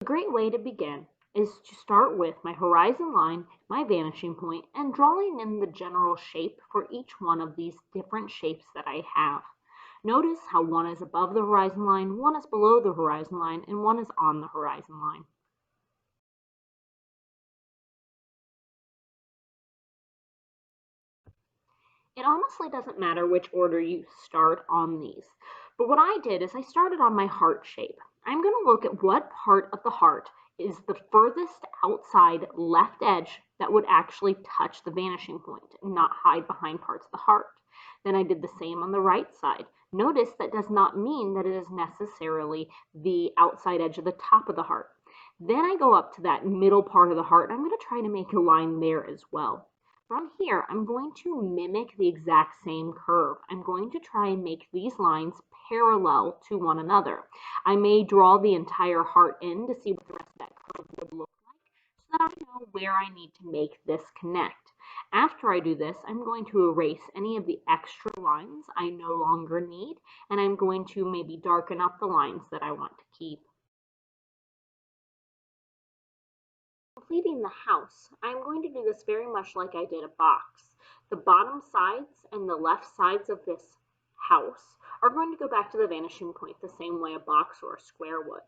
great way to begin is to start with my horizon line, my vanishing point, and drawing in the general shape for each one of these different shapes that I have. Notice how one is above the horizon line, one is below the horizon line, and one is on the horizon line. It honestly doesn't matter which order you start on these, but what I did is I started on my heart shape. I'm going to look at what part of the heart is the furthest outside left edge that would actually touch the vanishing point and not hide behind parts of the heart. Then I did the same on the right side. Notice that does not mean that it is necessarily the outside edge of the top of the heart. Then I go up to that middle part of the heart, and I'm going to try to make a line there as well. From here, I'm going to mimic the exact same curve. I'm going to try and make these lines parallel to one another. I may draw the entire heart in to see what the rest of that curve would look like so that I know where I need to make this connect. After I do this, I'm going to erase any of the extra lines I no longer need, and I'm going to maybe darken up the lines that I want to keep. Completing the house, I'm going to do this very much like I did a box. The bottom sides and the left sides of this house are going to go back to the vanishing point the same way a box or a square would.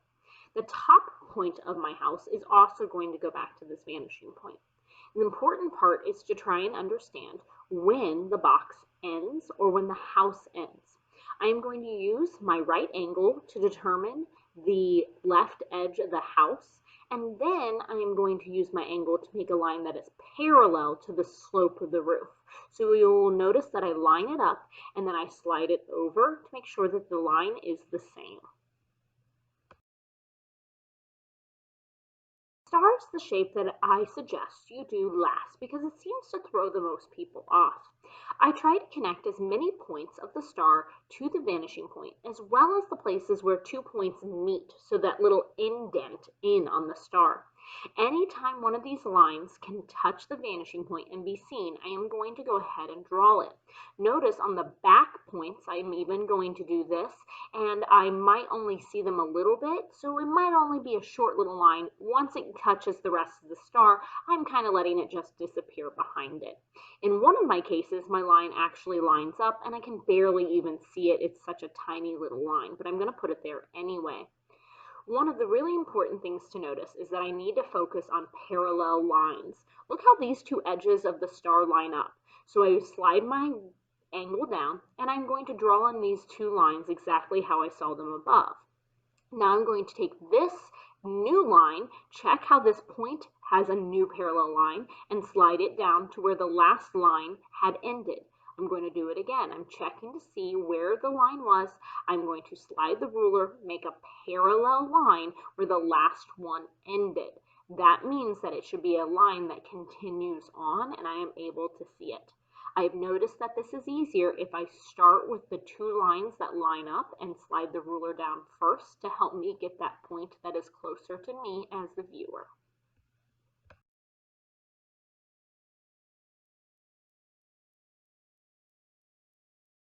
The top point of my house is also going to go back to this vanishing point. The important part is to try and understand when the box ends or when the house ends. I am going to use my right angle to determine the left edge of the house, and then I am going to use my angle to make a line that is parallel to the slope of the roof. So you'll notice that I line it up and then I slide it over to make sure that the line is the same. Star is the shape that I suggest you do last because it seems to throw the most people off. I try to connect as many points of the star to the vanishing point as well as the places where 2 points meet, so that little indent in on the star. Anytime one of these lines can touch the vanishing point and be seen, I am going to go ahead and draw it. Notice on the back points, I'm even going to do this, and I might only see them a little bit, so it might only be a short little line. Once it touches the rest of the star, I'm kind of letting it just disappear behind it. In one of my cases, my line actually lines up, and I can barely even see it. It's such a tiny little line, but I'm going to put it there anyway. One of the really important things to notice is that I need to focus on parallel lines. Look how these two edges of the star line up. So I slide my angle down, and I'm going to draw on these two lines exactly how I saw them above. Now I'm going to take this new line, check how this point has a new parallel line, and slide it down to where the last line had ended. I'm going to do it again. I'm checking to see where the line was. I'm going to slide the ruler, make a parallel line where the last one ended. That means that it should be a line that continues on, and I am able to see it. I've noticed that this is easier if I start with the two lines that line up and slide the ruler down first to help me get that point that is closer to me as the viewer.